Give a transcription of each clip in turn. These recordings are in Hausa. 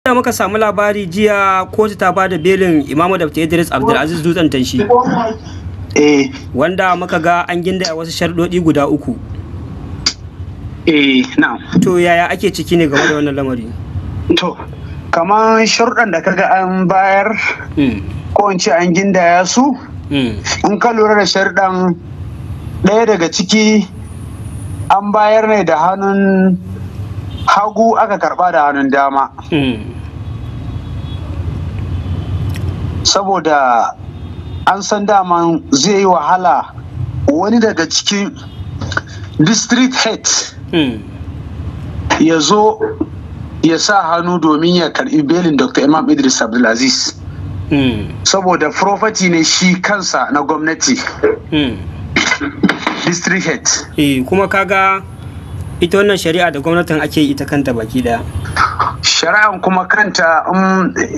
da muka samu labari jiya kotu ta bada belin Imamu Dr. Idris Abdulaziz Dutsen Tanshi. Wanda muka ga an gindaya wasu sharɗoɗi guda 3. Na'am. To yaya ake ciki ne game da wannan lamari? To, kamar sharuɗan da kaga an bayar ko in ce an gindaya su, in ka lura da sharuɗan ɗaya daga ciki an bayar ne da hannun hagu aka karɓa da hannun dama. Saboda an san daman zai yi wahala wani daga cikin district head ya zo ya sa hannu domin ya karbi belin Dr. Imam Idris Abdulaziz. Saboda property ne shi kansa na gwamnati. District head. Kuma kaga ita wannan shari'a da gwamnatin ake ita kanta baki daya. Shari'an kuma kanta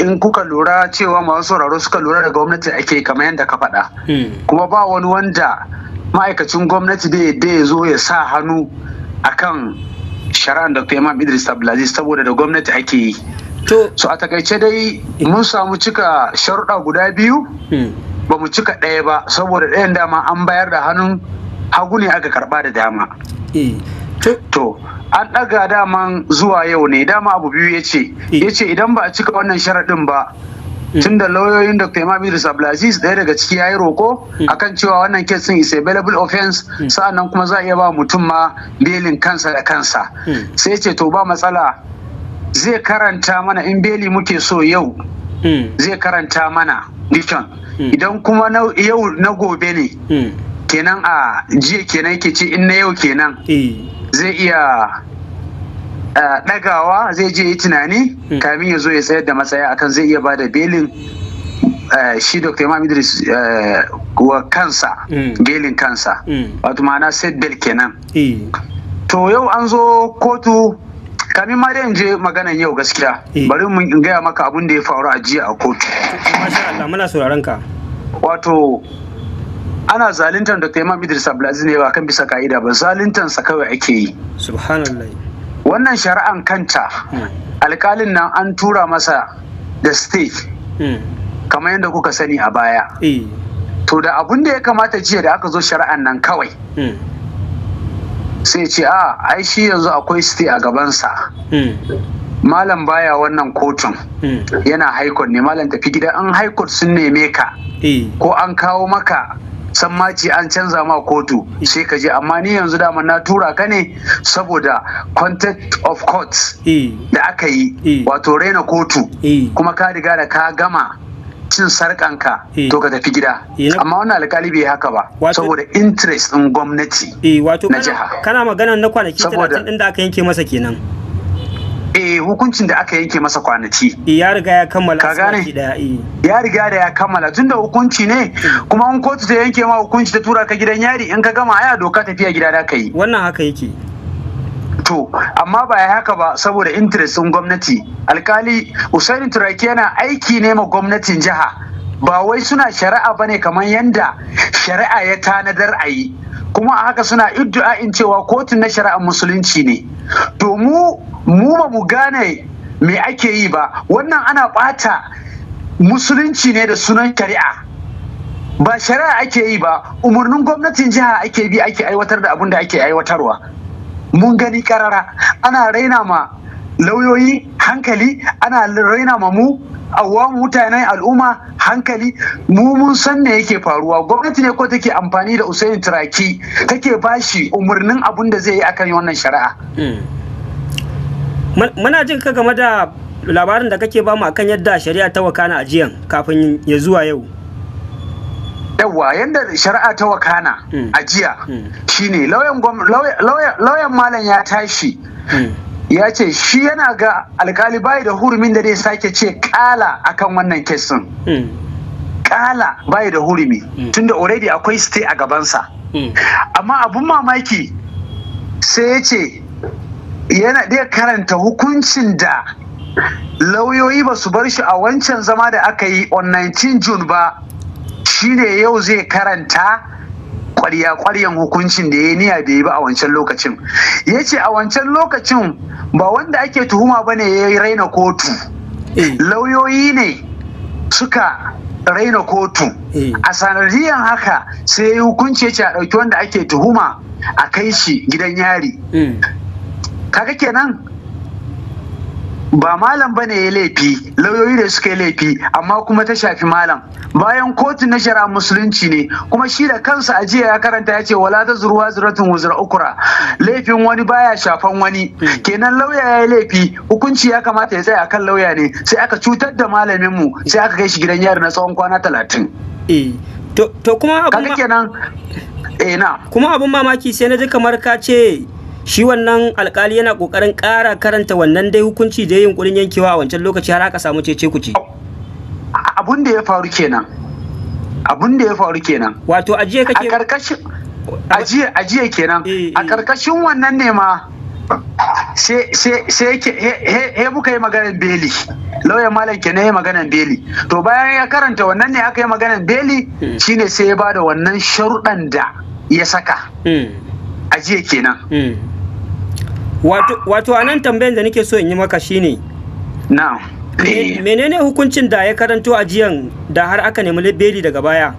in kuka lura cewa masu sauraro suka lura da gwamnati ake kamar yadda ka faɗa. Kuma ba wani wanda ma'aikacin gwamnati da ya zo ya sa hannu akan shari'an Dr. Imam Idris Abdulaziz saboda da gwamnati ake yi. So a takaice dai mun samu cika sharuɗa guda 2 ba mu cika ɗaya ba saboda ɗayan dama an bayar da hannun hagu ne aka karɓa da dama. To an ɗaga daman zuwa yau ne dama abu biyu ya ce idan ba a cika wannan sharaɗin ba tun da lauyoyin Dr. Imam Idris Abdulaziz ɗaya daga ciki ya yi roko akan cewa wannan case din is a bailable offense sa'annan kuma za a iya ba mutum ma belin kansa da kansa sai ce to ba matsala zai karanta mana in beli muke so yau zai karanta mana dikon idan kuma yau na gobe ne kenan a jiya kenan yake ce in na yau kenan zai iya ɗagawa zai je yi tunani kamin ya zo ya tsayar da matsaya akan zai iya ba da belin shi Dr. Imam Idris wa kansa belin kansa wato ma'ana set bail kenan. To yau an zo kotu kamin ma da je maganan yau gaskiya bari mun gaya maka abin da ya faru a jiya a kotu. Masha Allah muna sauraron ka. Wato ana zaluntar Dr. Imam Idris Abdulaziz ne ba kan bisa ka'ida ba zaluntansa kawai ake yi. Subhanallah. Wannan shari'an kanta alkalin nan an tura masa da stay kamar yadda kuka sani a baya. To da abun da ya kamata jiya da aka zo shari'an nan kawai sai ce ai shi yanzu akwai stay a gabansa. Malam baya wannan kotun yana high court ne malam tafi gida an high court sun neme ka ko an kawo maka sammaci an canza ma kotu sai ka je amma ni yanzu dama na tura ka ne saboda contempt of court da aka yi wato raina kotu kuma ka riga da ka gama cin sarkanka to ka tafi gida amma wannan alkali bai haka ba saboda interest din gwamnati na jiha. Kana magana na kwanaki 30 din da aka yanke masa kenan. Hukuncin da aka yanke masa kwanaki ya riga ya kammala ka gane ya riga da ya kammala tunda hukunci ne kuma in kotu ta yanke ma hukunci ta tura ka gidan yari in ka gama aya doka tafiya gida da ka yi wannan haka yake. To amma ba ya haka ba saboda interest din gwamnati alkali Usaini Turaki yana aiki ne ma gwamnatin jiha ba wai suna shari'a bane kamar yanda shari'a ya tanadar a yi kuma a haka suna iddu'a'in cewa kotun na shari'ar musulunci ne to mu ba mu gane me ake yi ba wannan ana ɓata musulunci ne da sunan shari'a ba shari'a ake yi ba umarnin gwamnatin jiha ake bi ake aiwatar da abin da ake aiwatarwa mun gani karara ana raina ma lauyoyi hankali ana raina ma mu mutanen al'umma hankali mun san me yake faruwa gwamnati ne ko take amfani da Usaini Turaki take bashi umarnin abin da zai yi akan wannan shari'a. Muna jin ka game da labarin da kake bamu akan yadda shari'a ta wakana a jiyan kafin ya zuwa yau. Yawwa yadda shari'a ta wakana a jiya shine lauyan malam ya tashi ya ce shi yana ga alkali bai da hurumin da zai sake ce kala akan wannan kesin. Kala bai da hurumi tunda already akwai stay a gabansa. Amma abun mamaki sai ya ce yana da karanta hukuncin da lauyoyi ba su bar shi a wancan zama da aka yi on 19 June ba shine yau zai karanta kwarya-kwaryan hukuncin da ya niya da ya ba a wancan lokacin. Ya ce a wancan lokacin ba wanda ake tuhuma ba ne ya raina kotu lauyoyi ne suka raina kotu, a sanadiyan haka sai hukunci ya ce a ɗauki wanda ake tuhuma a kai shi gidan yari. Kaga kenan ba malam bane ya laifi, lauyoyi da suka yi laifi, amma kuma ta shafi malam. Bayan kotu na shari'a musulunci ne, kuma shi da kansa a jiya ya karanta ya ce wala ta zuruwa zuratun wuzura ukura, laifin wani baya shafan wani. Kenan lauya ya yi laifi, hukunci ya kamata ya tsaya akan lauya ne, sai aka cutar da malamin mu, sai aka kai shi gidan yari na tsawon kwana 30. To kuma kaga kenan na kuma abun mamaki sai na ji kamar ka ce shi wannan alkali yana kokarin ƙara karanta wannan dai hukunci da yunkurin yankewa a wancan lokaci har aka samu cece kuce. Abun da ya faru kenan. Wato ajiye kake a karkashin ajiye kenan. A karkashin wannan ne ma sai muka yi maganar beli. Lauyan malam kenan ya maganar beli. To bayan ya karanta wannan ne aka yi maganar beli, shine sai ya bada wannan sharuɗan da ya saka. Ajiye kenan. Wato a nan tambayan da nake so in yi maka shine menene hukuncin da ya karanto ajiyan da har aka nemi beli daga baya?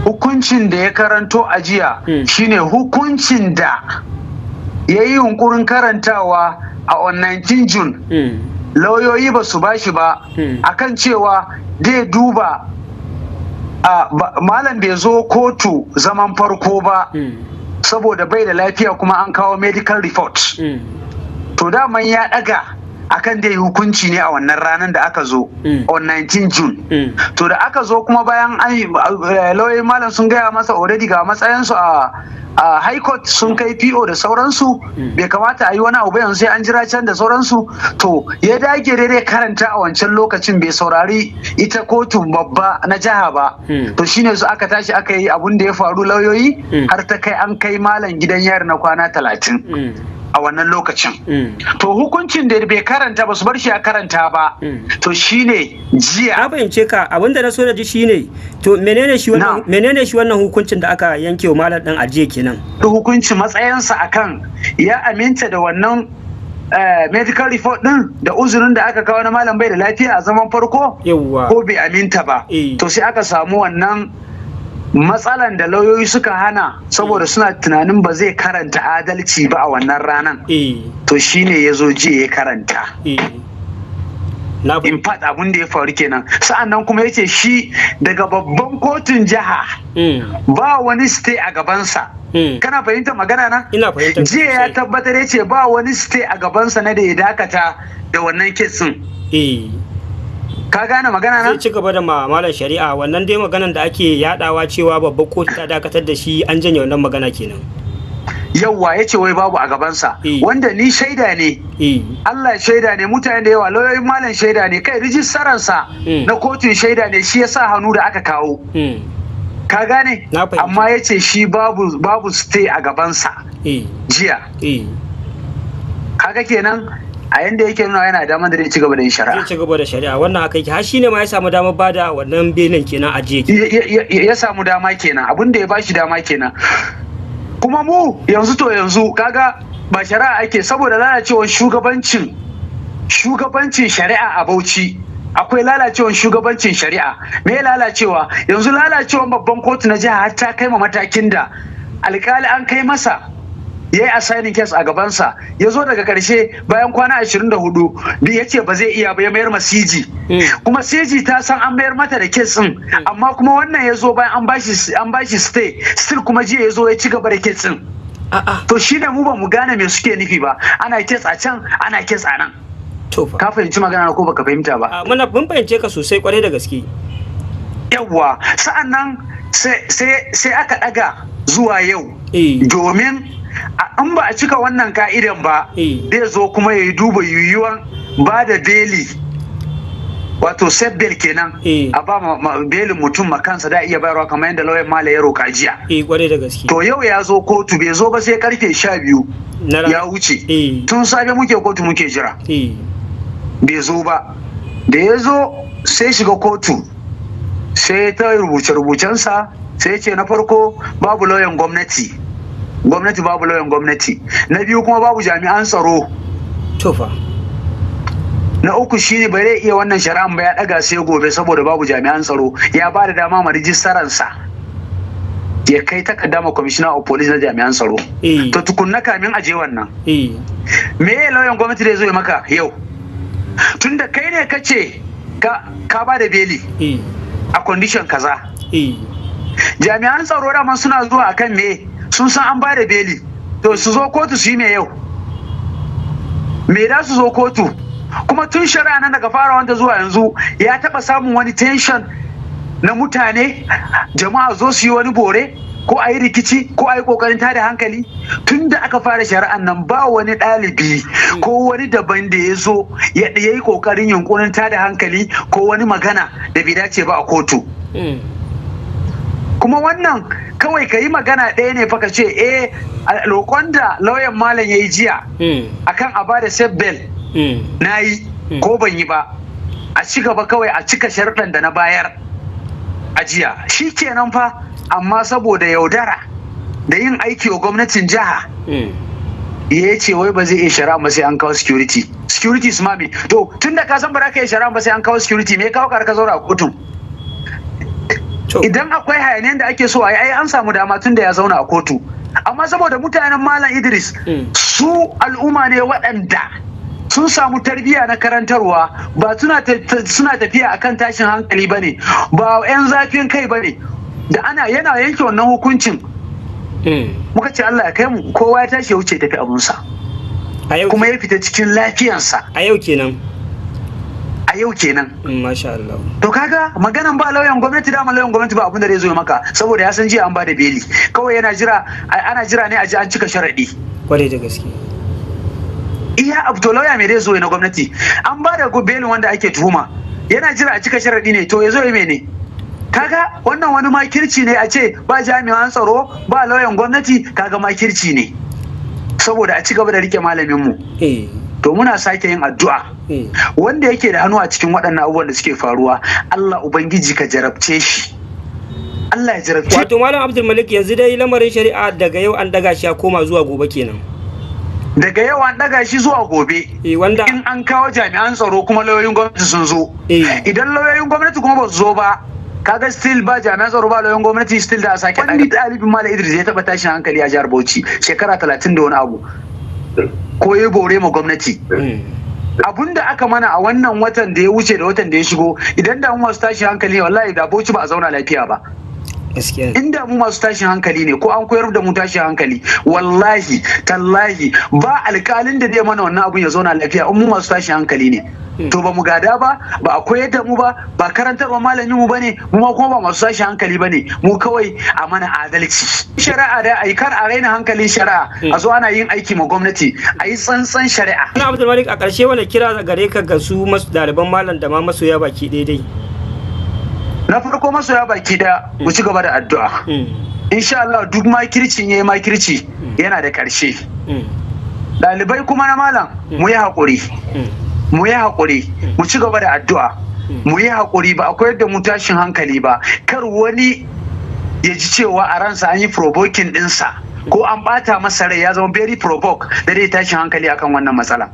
Hukuncin da ya karanto ajiya shine hukuncin da ya yi yunkurin karantawa a on 19 June. Lauyoyi ba su bashi ba akan cewa zai duba malam bai zo kotu zaman farko ba saboda bai da lafiya kuma an kawo medical report. To daman ya daga akan da hukunci ne a wannan ranar da aka zo on 19 June. To da aka zo kuma bayan lauyoyin malam sun gaya masa already ga matsayinsu a high court, sun kai PO da sauransu, bai kamata a yi wani abu yanzu sai an jira can da sauransu. To ya dage daidai karanta a wancan lokacin, bai saurari ita kotun babba na jiha ba. To shine su aka tashi aka yi abun da ya faru, lauyoyi har ta kai an kai malam gidan yari na kwana 30 a wannan lokacin. To hukuncin da bai karanta ba, su bar shi ya karanta ba. To shine jiya. Na fahimce ka, abinda na so da ji shine to menene shi wannan hukuncin da aka yanke wa malam din ajiye kenan? Hukunci matsayinsa akan ya aminta da wannan medical report din da uzurin da aka kawo na malam bai da lafiya a zaman farko, ko bai aminta ba. To sai aka samu wannan matsalan da lauyoyi suka hana saboda suna tunanin ba zai karanta adalci ba a wannan ranan. To shine ya zo jiya ya karanta. In fact abun da ya faru kenan. Sa'annan kuma yace shi daga babban kotun jiha ba wani stay a gabansa. Kana fahimta magana na? Ina fahimta. Jiya ya tabbatar yace ba wani stay a gabansa na da ya dakata da wannan kesin. Ka gane magana na? Sai ci gaba da malam shari'a, wannan dai maganan da ake yadawa cewa babbar kotu ta dakatar da shi, an janye wannan magana kenan. Yawwa ya ce wai babu a gabansa, wanda ni shaida ne. Allah shaida ne, mutane da yawa, lauyoyin malam shaida ne, kai rijistaransa na kotun shaida ne, shi ya sa hannu da aka kawo. Ka gane? Amma ya ce shi babu stay a gabansa jiya. Kaga kenan a yanda yake nuna yana damar da zai ci gaba da yin shari'a. Zai ci gaba da shari'a, wannan haka yake. Har shi ne ma ya samu damar bada wannan belin kenan a jiya. Ya samu dama kenan, abin da ya bashi dama kenan. Kuma mu yanzu kaga ba shari'a ake, saboda lalacewar shugabancin shari'a a Bauchi. Akwai lalacewar shugabancin shari'a. Me lalacewa? Yanzu lalacewar babban kotu na jiha har ta kai ma matakin da alkali an kai masa ya yi assigning case a gabansa, ya zo daga karshe bayan kwana 24 da ya ce ba zai iya ba, ya mayar ma CG. Kuma CG ta san an mayar mata da case din, amma kuma wannan ya zo bayan an bashi stay, still kuma jiya ya zo ya ci gaba da case din. To shi da mu ba mu gane me suke nufi ba, ana case a can ana case a nan. Ka fahimci magana ko baka fahimta ba? Mun fahimce ka sosai kwarai da gaske. Yawwa, sa'an nan sai aka daga zuwa yau domin an ba a cika wannan ka'idan ba, zai zo kuma ya yi duba yiwuwan ba da beli, wato set bail kenan, a ba belin mutum makansa da iya bayarwa kamar yadda lauyan mala ya roka jiya. To yau ya zo kotu, bai zo ba sai karfe 12 ya wuce. Tun safe muke kotu muke jira, bai zo ba. Da ya zo sai shiga kotu, sai ta rubuce-rubucensa, sai ce na farko babu lauyan gwamnati, babu lauyan gwamnati. Na biyu kuma babu jami'an tsaro. na uku shine ba zai iya wannan shari'an ba ya daga sai gobe saboda babu jami'an tsaro, ya ba da dama ma rijistaransa ya kai takaddama commissioner of police na jami'an tsaro. To tukunna kamin aje wannan me ya lauyan gwamnati da zo maka yau, tunda kai ne kace ka ba da beli a condition kaza, jami'an tsaro da suna zuwa akan me, sun san an ba da beli, to su zo kotu su yi me yau, me da su zo kotu. Kuma tun shari'a nan daga fara wanda zuwa yanzu ya taba samun wani tension na mutane, jama'a zo su yi wani bore ko a yi rikici ko a yi kokarin tada hankali? Tun da aka fara shari'an nan ba wani ɗalibi ko wani daban da ya zo ya yi kokarin yunkurin tada hankali ko wani magana da bai dace ba a kotu. Kuma wannan kawai ka yi magana ɗaya ne fa ka ce roƙon da lauyan malam ya yi jiya akan a ba da safe bail na yi ko ban yi ba, a ci gaba kawai a cika sharɗan da na bayar a jiya shi kenan fa. Amma saboda yaudara da yin aiki wa gwamnatin jiha ya ce wai ba zai iya shari'a ba sai an kawo security su mami. To tun da ka san ba za ka iya shari'a ba sai an kawo security, me kawo ka zaura a kotun? Idan akwai hayaniyar da ake so a yi, ai an samu dama tun da ya zauna a kotu. Amma saboda mutanen Malam Idris su al'umma ne waɗanda sun samu tarbiyya na karantarwa, ba suna tafiya akan tashin hankali bane, ba 'yan zafin kai bane. Da yana yanke wannan hukuncin muka ce Allah ya kai mu, kowa ya tashi ya wuce tafi abunsa kuma ya fita cikin lafiyansa a yau kenan. Masha Allah. To kaga maganan ba lauyan gwamnati, da lauyan gwamnati ba abin da zai zo maka, saboda ya san jiya an ba da beli, kawai ana jira ne a ji an cika sharadi. Kwarai da gaske. Iya abu, to lauya me zai zo na gwamnati? An ba da belin wanda ake tuhuma, yana jira a cika sharadi ne, to ya zo ya mene? Kaga wannan wani makirci ne, a ce ba jami'an tsaro ba lauyan gwamnati, kaga makirci ne saboda a ci gaba da rike malamin mu. To muna sake yin addu'a wanda yake da hannu a cikin waɗannan abubuwan da suke faruwa, Allah ubangiji ka jarabce shi, Allah ya jarabce. Wato Malam Abdul Malik, yanzu dai lamarin shari'a daga yau an daga shi ya koma zuwa gobe kenan. Daga yau an daga shi zuwa gobe, wanda in an kawo jami'an tsaro kuma lauyoyin gwamnati sun zo. Idan lauyoyin gwamnati kuma ba su zo ba, kaga still ba jami'an tsaro ba lauyoyin gwamnati, still da a sake wani ɗalibin Malam Idris ya taɓa tashin hankali a jihar Bauchi shekara 30 da wani abu, ko ya bore ma gwamnati. Abun da aka mana a wannan watan da ya wuce da watan da ya shigo, idan da mu masu tashin hankali wallahi da Bauchi ba a zauna lafiya ba. Inda mu masu tashin hankali ne ko an koyar da mu tashin hankali, wallahi tallahi ba alƙalin da zai mana wannan abun ya zauna lafiya in mu masu tashin hankali ne. To ba mu gada ba a koyar da mu ba karantarwa malamin mu bane, mu ma kuma ba masu tashin hankali bane, mu kawai a mana adalci. Shari'a da ai kar a raina hankalin shari'a, a zo ana yin aiki ma gwamnati, a yi tsantsan shari'a. Ina Abdul Malik, a ƙarshe wani kira gare ka ga su ɗaliban malam da ma masoya baki daidai? Na farko masoya baki da mu ci gaba da addu'a. Insha Allah duk makircin yayi makirci yana da ƙarshe. Ɗalibai kuma na malam mu yi haƙuri. Mu ci gaba da addu'a, mu yi haƙuri, ba akwai yadda mu tashin hankali ba, kar wani ya ji cewa a ransa an yi provoking ɗinsa ko an ɓata masa rai ya zama very provoke da dai tashin hankali akan wannan matsala.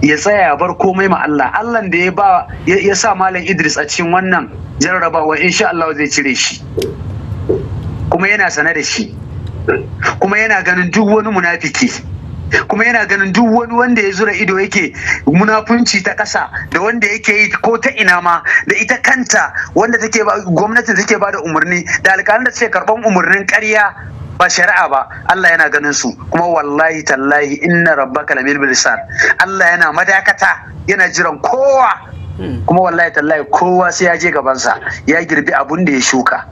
Ya tsaya ya bar komai ma Allah da ya sa Malam Idris a cikin wannan jarrabawa, insha Allah zai cire shi, kuma yana sane da shi, kuma yana ganin duk wani munafiki, kuma yana ganin duk wani wanda ya zura ido yake munafunci ta ƙasa da wanda yake yi ko ta ina ma, da ita kanta wanda gwamnatin take ba da umarni da alƙalin da suke karɓan umarnin ƙarya ba shari'a ba, Allah yana ganin su, kuma wallahi tallahi inna rabbaka labil mirsad, Allah yana madakata yana jiran kowa, kuma wallahi tallahi kowa sai ya je gabansa ya girbi abun da ya shuka.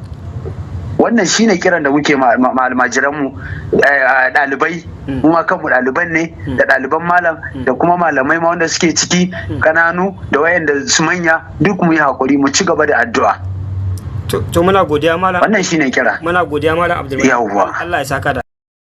Wannan shine kiran da muke almajiran mu ɗalibai, mu ma kanmu ɗaliban ne, da ɗaliban malam da kuma malamai ma wanda suke ciki kananu da wayanda su manya, duk mu yi hakuri mu ci gaba da addu'a. To muna godiya malam. Wannan shine kira. Muna godiya malam Abdul Malik. Yawwa. Allah ya saka da